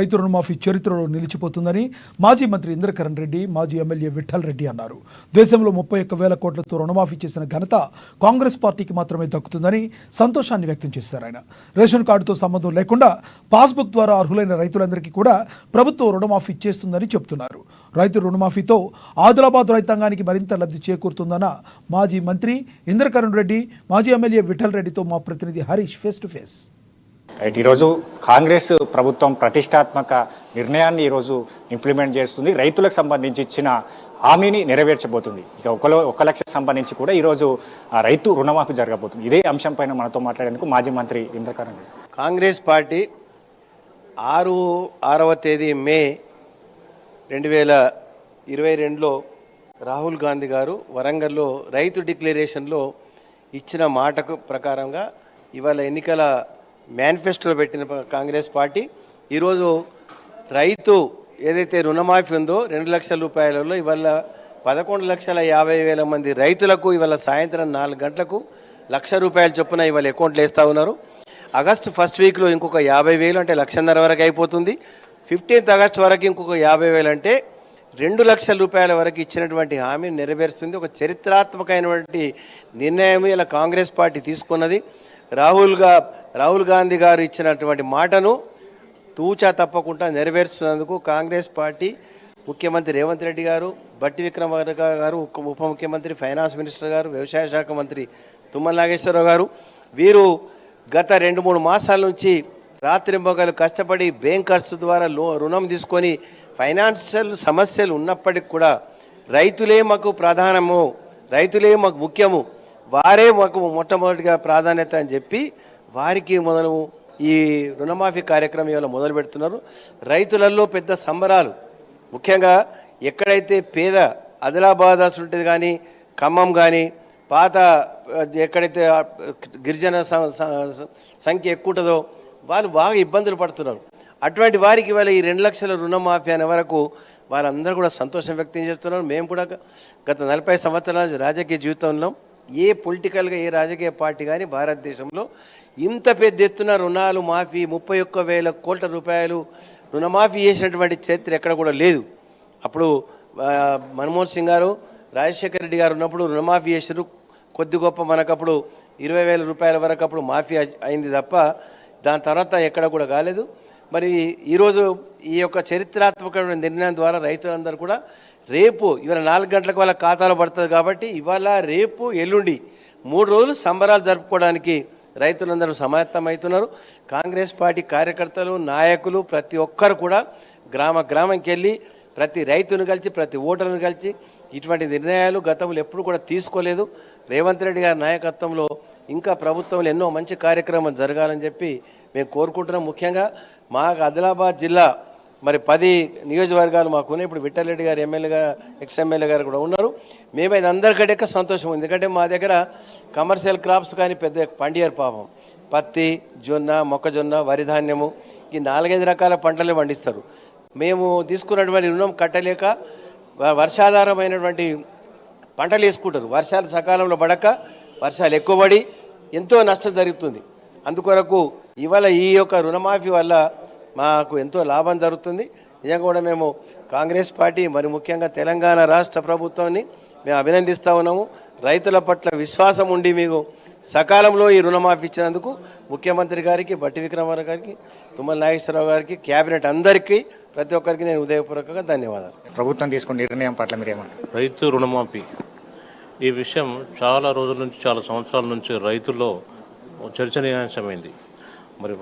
రైతు రుణమాఫీ చరిత్రలో నిలిచిపోతుందని మాజీ మంత్రి ఇంద్రకరణ్ రెడ్డి, మాజీ ఎమ్మెల్యే విఠల్ రెడ్డి అన్నారు. దేశంలో 31,000 కోట్లతో రుణమాఫీ చేసిన ఘనత కాంగ్రెస్ పార్టీకి మాత్రమే దక్కుతుందని సంతోషాన్ని వ్యక్తం చేశారు. ఆయన రేషన్ కార్డుతో సంబంధం లేకుండా పాస్బుక్ ద్వారా అర్హులైన రైతులందరికీ కూడా ప్రభుత్వం రుణమాఫీ చేస్తుందని చెబుతున్నారు. రైతు రుణమాఫీతో ఆదిలాబాద్ రైతాంగానికి మరింత లబ్ధి చేకూరుతుందన్న మాజీ మంత్రి ఇంద్రకరణ్ రెడ్డి, మాజీ ఎమ్మెల్యే విఠల్ రెడ్డితో మా ప్రతినిధి హరీష్ ఫేస్ టు ఫేస్. ఈరోజు కాంగ్రెస్ ప్రభుత్వం ప్రతిష్టాత్మక నిర్ణయాన్ని ఈరోజు ఇంప్లిమెంట్ చేస్తుంది. రైతులకు సంబంధించి ఇచ్చిన హామీని నెరవేర్చబోతుంది. ఇక 1 లక్షకు సంబంధించి కూడా ఈరోజు రైతు రుణమాఫీ జరగబోతుంది. ఇదే అంశం పైన మనతో మాట్లాడేందుకు మాజీ మంత్రి ఇంద్రకరణ్ రెడ్డి. కాంగ్రెస్ పార్టీ 6వ తేదీ మే 2022లో రాహుల్ గాంధీ గారు వరంగల్లో రైతు డిక్లరేషన్లో ఇచ్చిన మాటకు ప్రకారంగా ఇవాళ ఎన్నికల మేనిఫెస్టోలో పెట్టిన కాంగ్రెస్ పార్టీ ఈరోజు రైతు ఏదైతే రుణమాఫీ ఉందో 2 లక్షల రూపాయలలో ఇవాళ 11,50,000 మంది రైతులకు ఇవాళ సాయంత్రం 4 గంటలకు ₹1,00,000 చొప్పున ఇవాళ అకౌంట్లు వేస్తూ ఉన్నారు. ఆగస్టు ఫస్ట్ వీక్లో ఇంకొక 50,000 అంటే 1,50,000 వరకు అయిపోతుంది. 15th ఆగస్టు వరకు ఇంకొక 50,000 అంటే ₹2,00,000 వరకు ఇచ్చినటువంటి హామీని నెరవేరుస్తుంది. ఒక చరిత్రాత్మకమైనటువంటి నిర్ణయం ఇలా కాంగ్రెస్ పార్టీ తీసుకున్నది. రాహుల్ గాంధీ గారు ఇచ్చినటువంటి మాటను తూచా తప్పకుండా నెరవేరుస్తున్నందుకు కాంగ్రెస్ పార్టీ ముఖ్యమంత్రి రేవంత్ రెడ్డి గారు, బట్టి విక్రమార్క గారు, ఉప ముఖ్యమంత్రి, ఫైనాన్స్ మినిస్టర్ గారు, వ్యవసాయ శాఖ మంత్రి తుమ్మల నాగేశ్వరరావు గారు, వీరు గత 2-3 మాసాల నుంచి రాత్రింబగలు కష్టపడి బ్యాంకర్స్ ద్వారా రుణం తీసుకొని ఫైనాన్షియల్ సమస్యలు ఉన్నప్పటికీ కూడా రైతులే మాకు ప్రధానము, రైతులే మాకు ముఖ్యము, వారే మాకు మొట్టమొదటిగా ప్రాధాన్యత అని చెప్పి వారికి ఈ రుణమాఫీ కార్యక్రమం ఇవాళ మొదలు పెడుతున్నారు. రైతులలో పెద్ద సంబరాలు. ముఖ్యంగా ఎక్కడైతే పేద ఆదిలాబాద్ ఉంటుంది కానీ, ఖమ్మం కానీ, పాత ఎక్కడైతే గిరిజన సంఖ్య ఎక్కువ ఉంటుందో వాళ్ళు బాగా ఇబ్బందులు పడుతున్నారు. అటువంటి వారికి ఇవాళ ఈ 2 లక్షల రుణమాఫీ అనే వరకు వాళ్ళందరూ కూడా సంతోషం వ్యక్తం చేస్తున్నారు. మేము కూడా గత 40 సంవత్సరాల రాజకీయ జీవితంలో ఏ పొలిటికల్గా ఏ రాజకీయ పార్టీ కానీ భారతదేశంలో ఇంత పెద్ద ఎత్తున రుణాలు మాఫీ 31,000 కోట్ల రూపాయలు రుణమాఫీ చేసినటువంటి చరిత్ర ఎక్కడ కూడా లేదు. అప్పుడు మన్మోహన్ సింగ్ గారు, రాజశేఖర రెడ్డి గారు ఉన్నప్పుడు రుణమాఫీ చేసారు. కొద్ది గొప్ప మనకప్పుడు 20,000 రూపాయల వరకు అప్పుడు మాఫీ అయింది తప్ప దాని తర్వాత ఎక్కడ కూడా కాలేదు. మరి ఈరోజు ఈ యొక్క చరిత్రాత్మకమైన నిర్ణయం ద్వారా రైతులందరూ కూడా రేపు ఇవాళ 4 గంటలకు వాళ్ళ ఖాతాలో పడుతుంది కాబట్టి ఇవాళ రేపు ఎల్లుండి 3 రోజులు సంబరాలు జరుపుకోవడానికి రైతులందరూ సమాయత్తమవుతున్నారు. కాంగ్రెస్ పార్టీ కార్యకర్తలు, నాయకులు ప్రతి ఒక్కరు కూడా గ్రామంకి వెళ్ళి ప్రతి రైతును కలిసి, ప్రతి ఓటర్ను కలిసి ఇటువంటి నిర్ణయాలు గతంలో ఎప్పుడు కూడా తీసుకోలేదు. రేవంత్ రెడ్డి గారి నాయకత్వంలో ఇంకా ప్రభుత్వంలో ఎన్నో మంచి కార్యక్రమాలు జరగాలని చెప్పి మేము కోరుకుంటున్నాం. ముఖ్యంగా మా ఆదిలాబాద్ జిల్లా మరి 10 నియోజకవర్గాలు మాకున్నాయి. ఇప్పుడు విఠల్ రెడ్డి గారు ఎమ్మెల్యేగా, ఎక్స్ఎమ్మెల్యే గారు కూడా ఉన్నారు. మేమైతే అందరికంటే సంతోషం ఉంది. ఎందుకంటే మా దగ్గర కమర్షియల్ క్రాప్స్ కానీ పెద్ద పండియర్ పాపం పత్తి, జొన్న, మొక్కజొన్న, వరి ధాన్యము ఈ 4-5 రకాల పంటలే పండిస్తారు. మేము తీసుకున్నటువంటి రుణం కట్టలేక వర్షాధారమైనటువంటి పంటలు వేసుకుంటారు. వర్షాలు సకాలంలో పడక వర్షాలు ఎక్కువ పడి ఎంతో నష్టం జరుగుతుంది. అందుకొరకు ఇవాళ ఈ యొక్క రుణమాఫీ వల్ల మాకు ఎంతో లాభం జరుగుతుంది. నిజంగా కూడా మేము కాంగ్రెస్ పార్టీ మరి ముఖ్యంగా తెలంగాణ రాష్ట్ర ప్రభుత్వాన్ని మేము అభినందిస్తూ ఉన్నాము. రైతుల పట్ల విశ్వాసం ఉండి మీకు సకాలంలో ఈ రుణమాఫీ ఇచ్చినందుకు ముఖ్యమంత్రి గారికి, బట్టి విక్రమార్క గారికి, తుమ్మల నాగేశ్వరరావు గారికి, క్యాబినెట్ అందరికీ ప్రతి ఒక్కరికి నేను హృదయపూర్వకంగా ధన్యవాదాలు. ప్రభుత్వం తీసుకున్న నిర్ణయం పట్ల మీరేమంటారు? రైతు రుణమాఫీ ఈ విషయం చాలా రోజుల నుంచి, చాలా సంవత్సరాల నుంచి రైతుల్లో చర్చనీయాంశమైంది. మరి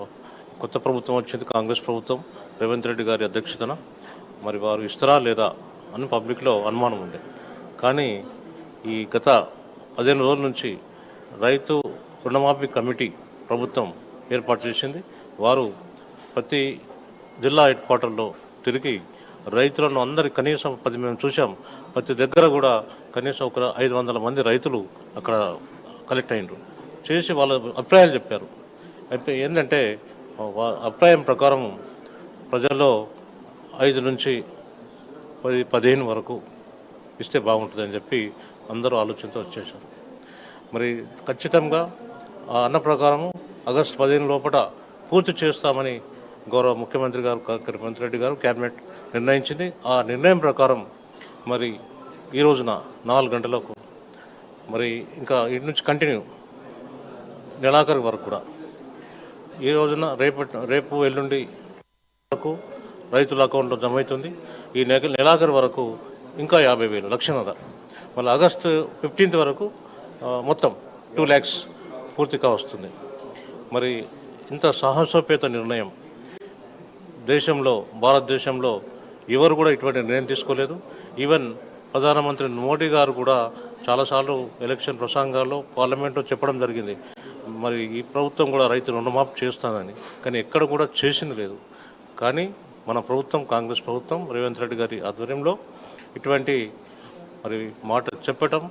కొత్త ప్రభుత్వం వచ్చింది, కాంగ్రెస్ ప్రభుత్వం, రేవంత్ రెడ్డి గారి అధ్యక్షతన. మరి వారు ఇస్తారా లేదా అని పబ్లిక్లో అనుమానం ఉంది. కానీ ఈ గత 15 రోజుల నుంచి రైతు రుణమాఫీ కమిటీ ప్రభుత్వం ఏర్పాటు చేసింది. వారు ప్రతి జిల్లా హెడ్ క్వార్టర్లో తిరిగి రైతులను అందరి కనీసం 10 మేము చూసాం, ప్రతి దగ్గర కూడా కనీసం ఒక 500 మంది రైతులు అక్కడ కలెక్ట్ అయినరు. చేసి వాళ్ళ అభిప్రాయాలు చెప్పారు. అయితే ఏంటంటే అభిప్రాయం ప్రకారం ప్రజల్లో 5 నుంచి 15 వరకు ఇస్తే బాగుంటుందని చెప్పి అందరూ ఆలోచనతో వచ్చేసారు. మరి ఖచ్చితంగా అన్న ప్రకారము ఆగస్టు 15 లోపల పూర్తి చేస్తామని గౌరవ ముఖ్యమంత్రి గారు రేవంత్ రెడ్డి గారు క్యాబినెట్ నిర్ణయించింది. ఆ నిర్ణయం ప్రకారం మరి ఈ రోజున 4 గంటలకు మరి ఇంకా ఇటు నుంచి కంటిన్యూ నెలాఖరు వరకు కూడా ఈ రోజున రేపు ఎల్లుండి వరకు రైతుల అకౌంట్లో జమ అవుతుంది. ఈ నెలాఖరు వరకు ఇంకా 50,000 లక్షన్నర. మళ్ళీ ఆగస్టు 15th వరకు మొత్తం 2 lakhs పూర్తిగా వస్తుంది. మరి ఇంత సాహసోపేత నిర్ణయం దేశంలో, భారతదేశంలో ఎవరు కూడా ఇటువంటి నిర్ణయం తీసుకోలేదు. ఈవెన్ ప్రధానమంత్రి మోడీ గారు కూడా చాలాసార్లు ఎలక్షన్ ప్రసంగాల్లో పార్లమెంట్లో చెప్పడం జరిగింది, మరి ఈ ప్రభుత్వం కూడా రైతు రుణమాఫీ చేస్తానని. కానీ ఎక్కడ కూడా చేసింది లేదు. కానీ మన ప్రభుత్వం, కాంగ్రెస్ ప్రభుత్వం, రేవంత్ రెడ్డి గారి ఆధ్వర్యంలో ఇటువంటి మరి మాట చెప్పటం,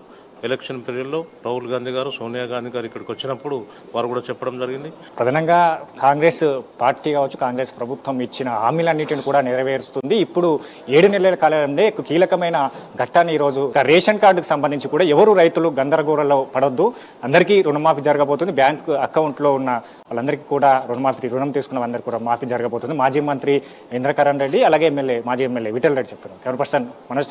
ఎలక్షన్ పీరియడ్లో రాహుల్ గాంధీ గారు, సోనియా గాంధీ గారు ఇక్కడికి వచ్చినప్పుడు వారు కూడా చెప్పడం జరిగింది. ప్రధానంగా కాంగ్రెస్ పార్టీ కావచ్చు, కాంగ్రెస్ ప్రభుత్వం ఇచ్చిన హామీలన్నింటిని కూడా నెరవేరుస్తుంది. ఇప్పుడు 7 నెలల కాలంలో కీలకమైన ఘట్టాన్ని ఈరోజు రేషన్ కార్డుకు సంబంధించి కూడా ఎవరు రైతులు గందరగోళంలో పడొద్దు, అందరికీ రుణమాఫీ జరగబోతుంది. బ్యాంక్ అకౌంట్లో ఉన్న వాళ్ళందరికీ కూడా రుణం తీసుకున్న అందరికీ కూడా మాఫీ జరగబోతుంది. మాజీ మంత్రి ఇంద్రకరణ్ రెడ్డి, అలాగే మాజీ ఎమ్మెల్యే విఠల్ రెడ్డి చెప్తున్నారు. 100% మనోజ్